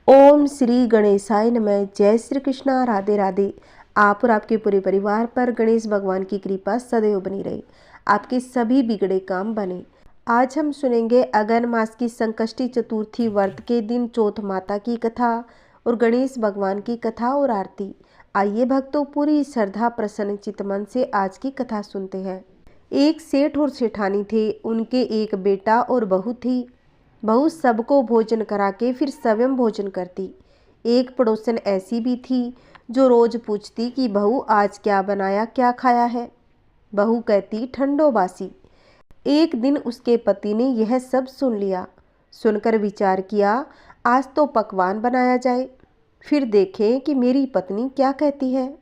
ओम श्री गणेशाय नमः। जय श्री कृष्णा। राधे राधे। आप और आपके पूरे परिवार पर गणेश भगवान की कृपा सदैव बनी रहे, आपके सभी बिगड़े काम बने। आज हम सुनेंगे अगन मास की संकष्टी चतुर्थी व्रत के दिन चौथ माता की कथा और गणेश भगवान की कथा और आरती। आइए भक्तों, पूरी श्रद्धा प्रसन्न चित्त मन से आज की कथा सुनते हैं। एक सेठ और सेठानी थे, उनके एक बेटा और बहू थी। बहू सबको भोजन करा के फिर स्वयं भोजन करती। एक पड़ोसन ऐसी भी थी जो रोज पूछती कि बहू आज क्या बनाया, क्या खाया है। बहू कहती ठंडो बासी। एक दिन उसके पति ने यह सब सुन लिया। सुनकर विचार किया, आज तो पकवान बनाया जाए, फिर देखें कि मेरी पत्नी क्या कहती है।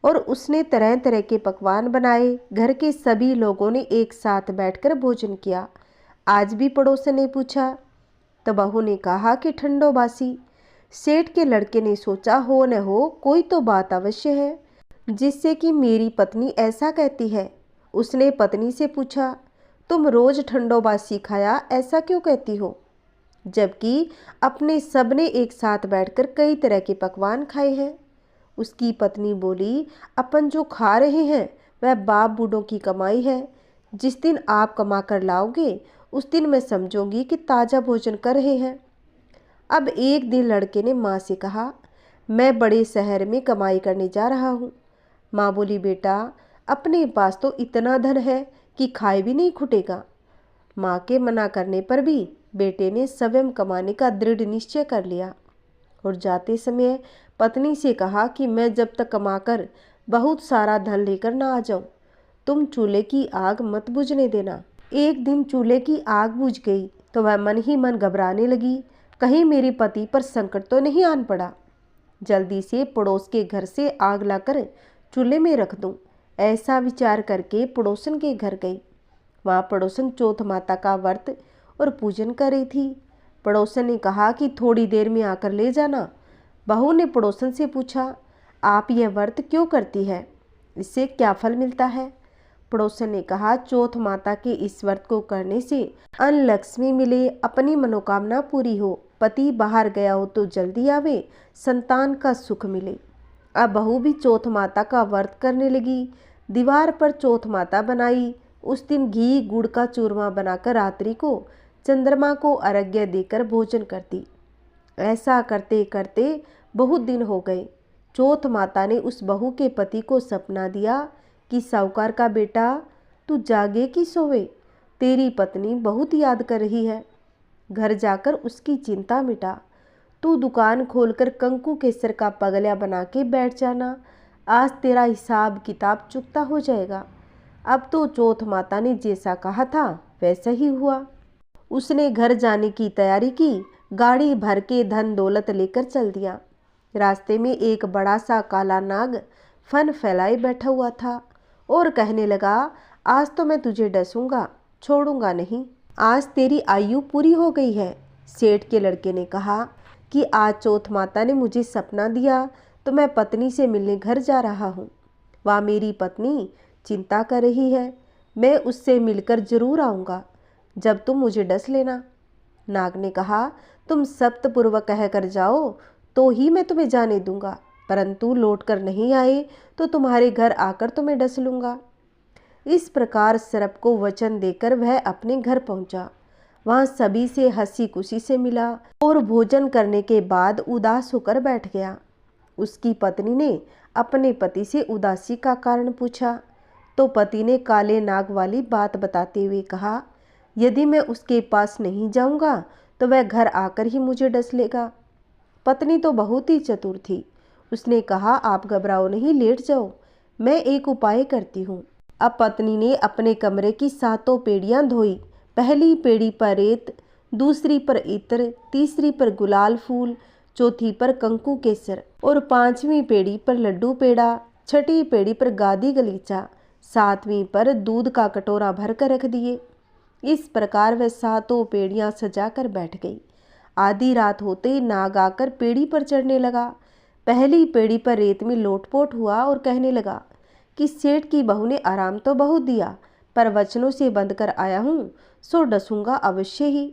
और उसने तरह तरह के पकवान बनाए। घर के सभी लोगों ने एक साथ बैठकर भोजन किया। आज भी पड़ोसन ने पूछा तो बहू ने कहा कि ठंडो बासी। सेठ के लड़के ने सोचा, हो न हो कोई तो बात अवश्य है जिससे कि मेरी पत्नी ऐसा कहती है। उसने पत्नी से पूछा, तुम रोज ठंडो बासी खाया ऐसा क्यों कहती हो, जबकि अपने सबने एक साथ बैठकर कई तरह के पकवान खाए हैं। उसकी पत्नी बोली, अपन जो खा रहे हैं वह बाप बूढ़ों की कमाई है। जिस दिन आप कमा कर लाओगे उस दिन मैं समझूंगी कि ताज़ा भोजन कर रहे हैं। अब एक दिन लड़के ने माँ से कहा, मैं बड़े शहर में कमाई करने जा रहा हूँ। माँ बोली, बेटा अपने पास तो इतना धन है कि खाए भी नहीं खुटेगा। माँ के मना करने पर भी बेटे ने स्वयं कमाने का दृढ़ निश्चय कर लिया और जाते समय पत्नी से कहा कि मैं जब तक कमाकर बहुत सारा धन लेकर ना आ जाऊं, तुम चूल्हे की आग मत बुझने देना। एक दिन चूल्हे की आग बुझ गई तो वह मन ही मन घबराने लगी, कहीं मेरे पति पर संकट तो नहीं आन पड़ा। जल्दी से पड़ोस के घर से आग लाकर चूल्हे में रख दूं, ऐसा विचार करके पड़ोसन के घर गई। वहाँ पड़ोसन चौथ माता का व्रत और पूजन कर रही थी। पड़ोसन ने कहा कि थोड़ी देर में आकर ले जाना। बहू ने पड़ोसन से पूछा, आप यह व्रत क्यों करती है, इससे क्या फल मिलता है। पड़ोसन ने कहा, चौथ माता के इस व्रत को करने से अन्न लक्ष्मी मिले, अपनी मनोकामना पूरी हो, पति बाहर गया हो तो जल्दी आवे, संतान का सुख मिले। अब बहू भी चौथ माता का व्रत करने लगी। दीवार पर चौथ माता बनाई। उस दिन घी गुड़ का चूरमा बनाकर रात्रि को चंद्रमा को अर्घ्य देकर भोजन करती। ऐसा करते करते बहुत दिन हो गए। चौथ माता ने उस बहू के पति को सपना दिया कि साहूकार का बेटा, तू जागे कि सोवे, तेरी पत्नी बहुत याद कर रही है। घर जाकर उसकी चिंता मिटा। तू दुकान खोलकर कंकु केसर का पगलिया बना के बैठ जाना, आज तेरा हिसाब किताब चुकता हो जाएगा। अब तो चौथ माता ने जैसा कहा था वैसा ही हुआ। उसने घर जाने की तैयारी की, गाड़ी भर के धन दौलत लेकर चल दिया। रास्ते में एक बड़ा सा काला नाग फन फैलाए बैठा हुआ था और कहने लगा, आज तो मैं तुझे डसूंगा, छोड़ूंगा नहीं, आज तेरी आयु पूरी हो गई है। सेठ के लड़के ने कहा कि आज चौथ माता ने मुझे सपना दिया तो मैं पत्नी से मिलने घर जा रहा हूँ। वह मेरी पत्नी चिंता कर रही है, मैं उससे मिलकर जरूर आऊँगा, जब तुम मुझे डस लेना। नाग ने कहा, तुम सप्तपूर्व कहकर जाओ तो ही मैं तुम्हें जाने दूंगा, परंतु लौटकर नहीं आए तो तुम्हारे घर आकर तुम्हें डस लूंगा। इस प्रकार सर्प को वचन देकर वह अपने घर पहुंचा। वहां सभी से हंसी खुशी से मिला और भोजन करने के बाद उदास होकर बैठ गया। उसकी पत्नी ने अपने पति से उदासी का कारण पूछा तो पति ने काले नाग वाली बात बताते हुए कहा, यदि मैं उसके पास नहीं जाऊंगा तो वह घर आकर ही मुझे डस लेगा। पत्नी तो बहुत ही चतुर थी। उसने कहा, आप घबराओ नहीं, लेट जाओ, मैं एक उपाय करती हूँ। अब पत्नी ने अपने कमरे की सातों पेड़ियाँ धोई। पहली पेड़ी पर रेत, दूसरी पर इत्र, तीसरी पर गुलाल फूल, चौथी पर कंकु केसर और पांचवी पेड़ी पर लड्डू पेड़ा, छठी पेड़ी पर गादी गलीचा, सातवीं पर दूध का कटोरा भर कर रख दिए। इस प्रकार वह सातों पेड़ियाँ सजा कर बैठ गई। आधी रात होते ही नाग आकर पेड़ी पर चढ़ने लगा। पहली पेड़ी पर रेत में लोटपोट हुआ और कहने लगा कि सेठ की बहू ने आराम तो बहुत दिया, पर वचनों से बंध कर आया हूँ, सो डसूंगा अवश्य ही।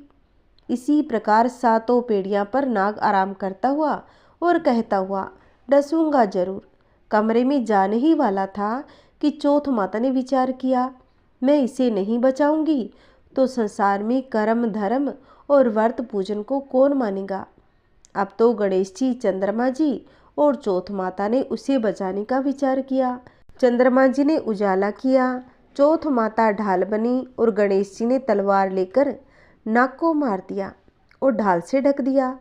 इसी प्रकार सातों पेड़ियां पर नाग आराम करता हुआ और कहता हुआ डसूंगा जरूर कमरे में जाने ही वाला था कि चौथ माता ने विचार किया, मैं इसे नहीं बचाऊंगी तो संसार में कर्म धर्म और व्रत पूजन को कौन मानेगा। अब तो गणेश जी, चंद्रमा जी और चौथ माता ने उसे बचाने का विचार किया। चंद्रमा जी ने उजाला किया, चौथ माता ढाल बनी और गणेश जी ने तलवार लेकर नाग को मार दिया और ढाल से ढक दिया।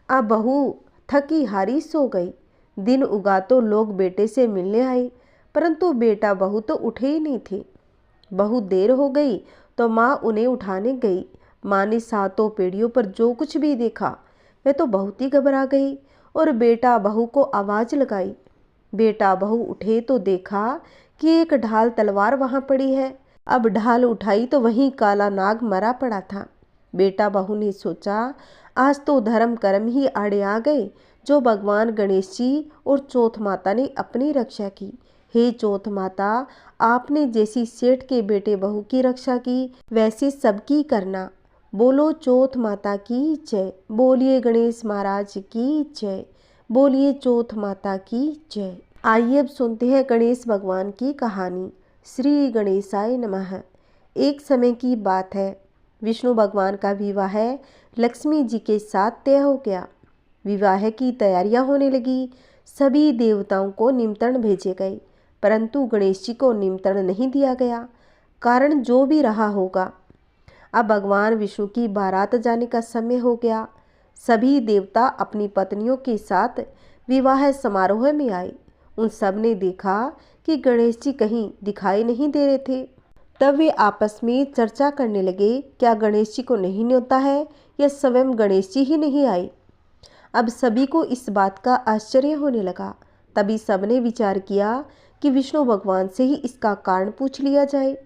अब बहू थकी हारी सो गई। दिन उगा तो लोग बेटे से मिलने आए, परंतु बेटा बहू तो उठे ही नहीं थे। बहुत देर हो गई तो माँ उन्हें उठाने गई। माँ ने सातों पेड़ियों पर जो कुछ भी देखा वह तो बहुत ही घबरा गई और बेटा बहू को आवाज़ लगाई। बेटा बहू उठे तो देखा कि एक ढाल तलवार वहाँ पड़ी है। अब ढाल उठाई तो वहीं काला नाग मरा पड़ा था। बेटा बहू ने सोचा आज तो धर्म कर्म ही आड़े आ गए जो भगवान गणेश जी और चौथ माता ने अपनी रक्षा की। हे चौथ माता, आपने जैसी सेठ के बेटे बहू की रक्षा की वैसे सबकी करना। बोलो चौथ माता की जय, बोलिए गणेश महाराज की जय, बोलिए चौथ माता की जय। आइए अब सुनते हैं गणेश भगवान की कहानी। श्री गणेशाय नमः। एक समय की बात है, विष्णु भगवान का विवाह लक्ष्मी जी के साथ तय हो गया। विवाह की तैयारियां होने लगी। सभी देवताओं को निमंत्रण भेजे गए, परंतु गणेश जी को निमंत्रण नहीं दिया गया। कारण जो भी रहा होगा। अब भगवान विष्णु की बारात जाने का समय हो गया। सभी देवता अपनी पत्नियों के साथ विवाह समारोह में आए। उन सब ने देखा कि गणेश जी कहीं दिखाई नहीं दे रहे थे। तब वे आपस में चर्चा करने लगे, क्या गणेश जी को नहीं न्योता है या स्वयं गणेश जी ही नहीं आए। अब सभी को इस बात का आश्चर्य होने लगा। तभी सबने विचार किया कि विष्णु भगवान से ही इसका कारण पूछ लिया जाए।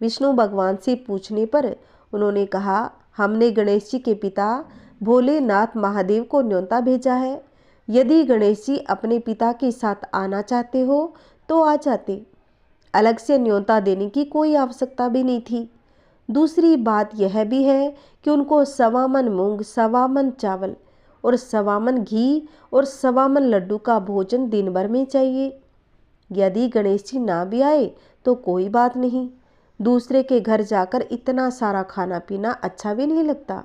विष्णु भगवान से पूछने पर उन्होंने कहा, हमने गणेश जी के पिता भोलेनाथ महादेव को न्योता भेजा है। यदि गणेश जी अपने पिता के साथ आना चाहते हो तो आ जाते। अलग से न्योता देने की कोई आवश्यकता भी नहीं थी। दूसरी बात यह भी है कि उनको 1.25 मन मूंग, 1.25 मन चावल और 1.25 मन घी और 1.25 मन लड्डू का भोजन दिन भर में चाहिए। यदि गणेश जी ना भी आए तो कोई बात नहीं, दूसरे के घर जाकर इतना सारा खाना पीना अच्छा भी नहीं लगता।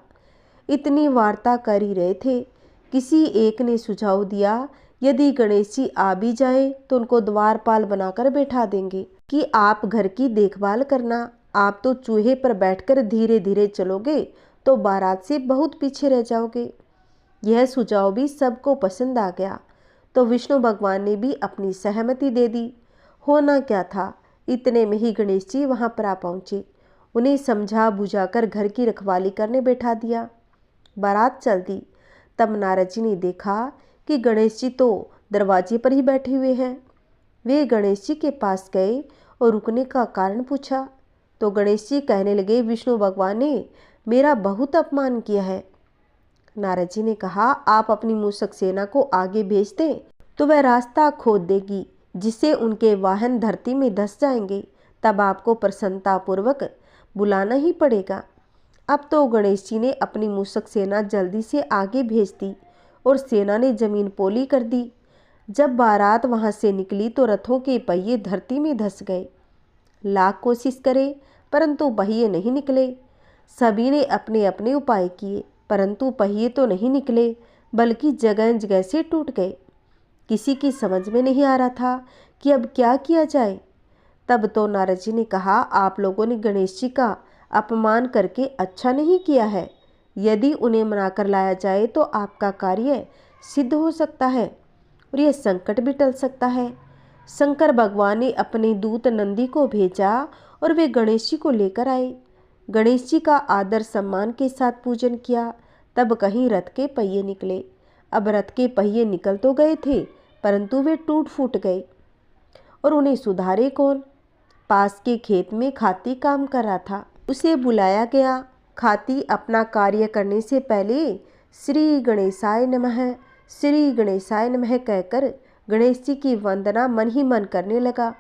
इतनी वार्ता कर ही रहे थे, किसी एक ने सुझाव दिया, यदि गणेश जी आ भी जाए तो उनको द्वारपाल बनाकर बैठा देंगे कि आप घर की देखभाल करना। आप तो चूहे पर बैठकर धीरे धीरे चलोगे तो बारात से बहुत पीछे रह जाओगे। यह सुझाव भी सबको पसंद आ गया, तो विष्णु भगवान ने भी अपनी सहमति दे दी। होना क्या था, इतने में ही गणेश जी वहां पर आ पहुंचे। उन्हें समझा बुझाकर घर की रखवाली करने बैठा दिया। बारात चल दी। तब नारद जी ने देखा कि गणेश जी तो दरवाजे पर ही बैठे हुए हैं। वे गणेश जी के पास गए और रुकने का कारण पूछा तो गणेश जी कहने लगे, विष्णु भगवान ने मेरा बहुत अपमान किया है। नारद जी ने कहा, आप अपनी मूषक सेना को आगे भेज दें तो वह रास्ता खोद देगी, जिससे उनके वाहन धरती में धंस जाएंगे। तब आपको प्रसन्नतापूर्वक बुलाना ही पड़ेगा। अब तो गणेश जी ने अपनी मूषक सेना जल्दी से आगे भेज दी और सेना ने जमीन पोली कर दी। जब बारात वहां से निकली तो रथों के पहिए धरती में धंस गए। लाख कोशिश करे परंतु पहिए नहीं निकले। सभी ने अपने अपने उपाय किए, परंतु पहिए तो नहीं निकले, बल्कि जगह जगह से टूट गए। किसी की समझ में नहीं आ रहा था कि अब क्या किया जाए। तब तो नारद जी ने कहा, आप लोगों ने गणेश जी का अपमान करके अच्छा नहीं किया है। यदि उन्हें मनाकर लाया जाए तो आपका कार्य सिद्ध हो सकता है और यह संकट भी टल सकता है। शंकर भगवान ने अपने दूत नंदी को भेजा और वे गणेश जी को लेकर आए। गणेश जी का आदर सम्मान के साथ पूजन किया। तब कहीं रथ के पहिए निकले। अब रथ के पहिए निकल तो गए थे, परंतु वे टूट फूट गए और उन्हें सुधारे कौन। पास के खेत में खाती काम कर रहा था, उसे बुलाया गया। खाती अपना कार्य करने से पहले श्री गणेशाय नमः, श्री गणेशाय नमः कहकर गणेश जी की वंदना मन ही मन करने लगा।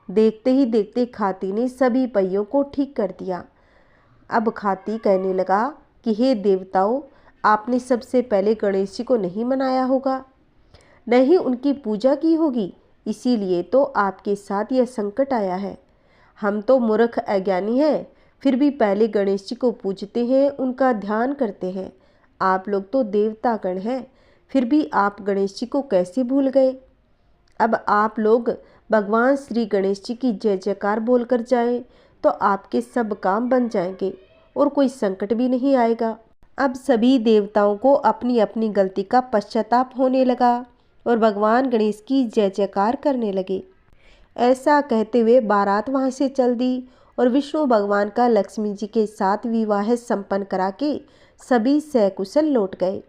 देखते ही देखते खाती ने सभी पहियों को ठीक कर दिया। अब खाती कहने लगा, कि हे देवताओं, आपने सबसे पहले गणेश जी को नहीं मनाया होगा, नहीं उनकी पूजा की होगी, इसीलिए तो आपके साथ यह संकट आया है। हम तो मूर्ख अज्ञानी हैं, फिर भी पहले गणेश जी को पूजते हैं, उनका ध्यान करते हैं। आप लोग तो देवतागण हैं, फिर भी आप गणेश जी को कैसे भूल गए? अब आप लोग भगवान श्री गणेश जी की जय जयकार बोलकर जाएं तो आपके सब काम बन जाएंगे और कोई संकट भी नहीं आएगा। अब सभी देवताओं को अपनी अपनी गलती का पश्चाताप होने लगा और भगवान गणेश की जय जयकार करने लगे। ऐसा कहते हुए बारात वहाँ से चल दी और विष्णु भगवान का लक्ष्मी जी के साथ विवाह संपन्न करा के सभी सकुशल लौट गए।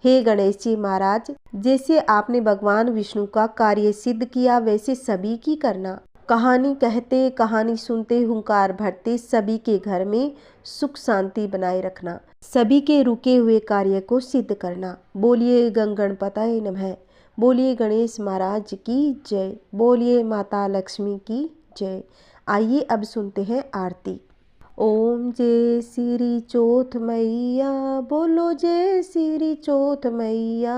हे गणेश जी महाराज, जैसे आपने भगवान विष्णु का कार्य सिद्ध किया वैसे सभी की करना। कहानी कहते कहानी सुनते हुंकार भरते सभी के घर में सुख शांति बनाए रखना, सभी के रुके हुए कार्य को सिद्ध करना। बोलिए गणपतये नमः। बोलिए गणेश महाराज की जय। बोलिए माता लक्ष्मी की जय। आइए अब सुनते हैं आरती। ओम जय श्री चौथ मैया, बोलो जय श्री चौथ मैया।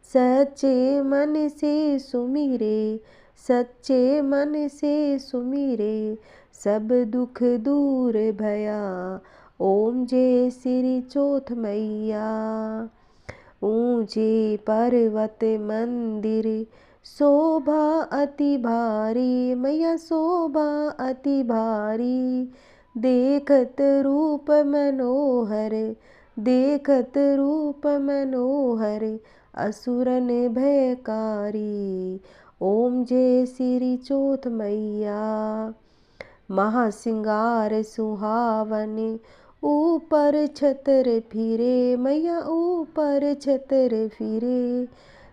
सच्चे मन से सुमिरे, सच्चे मन से सुमिरे, सब दुख दूर भया। ओम जय श्री चौथ मैया। ऊंचे पर्वत मंदिर शोभा अति भारी, मैया शोभा अति भारी। देखत रूप मनोहर, देखत रूप मनोहर, असुरन भयकारी। ओम जय श्री चौथ मैया। महासिंगार सुहावन, ऊपर छतर फिरे, मैया ऊपर छतर फिरे।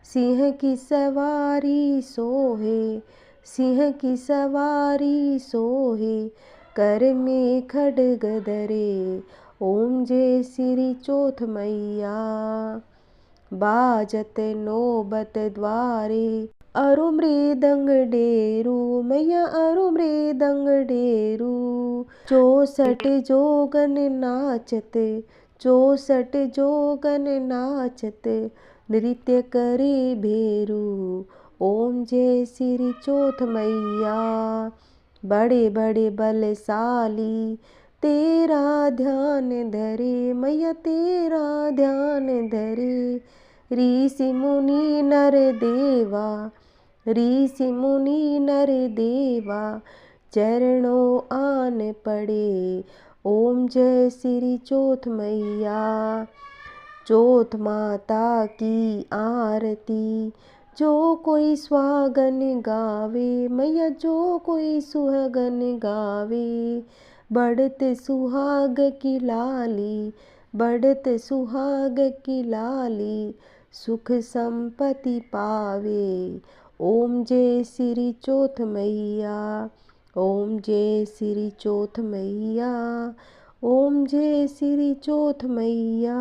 सिंह की सवारी सोहे, सिंह की सवारी सोहे, कर में खड्ग धरे। ओम जय श्री चौथ मैया। बाजत नौबत द्वारे, अरु मृदंग डेरू, मैया अरु मृदंग डेरू। 64 जोगन नाचत, 64 जोगन नाचत, नृत्य करे भेरू। ओम जय श्री चौथ मैया। बड़े बड़े बलशाली तेरा ध्यान धरे, मैया तेरा ध्यान धरे। ऋषि मुनि नर देवा, ऋषि मुनि नर देवा, चरणों आन पड़े। ओम जय श्री चौथ मैया। चौथ माता की आरती, जो कोई सुहागन गावे, मैया जो कोई सुहागन गावे। बढ़त सुहाग की लाली, बढ़त सुहाग की लाली, सुख संपत्ति पावे। ओम जय श्री चौथ मैया। ओम जय श्री चौथ मैया। ओम जय श्री चौथ मैया।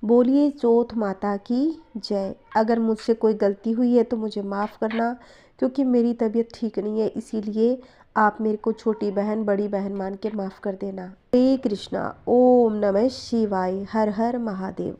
बोलिए चौथ माता की जय। अगर मुझसे कोई गलती हुई है तो मुझे माफ़ करना, क्योंकि मेरी तबीयत ठीक नहीं है, इसीलिए आप मेरे को छोटी बहन बड़ी बहन मान के माफ़ कर देना। हरे कृष्णा। ओम नमः शिवाय। हर हर महादेव।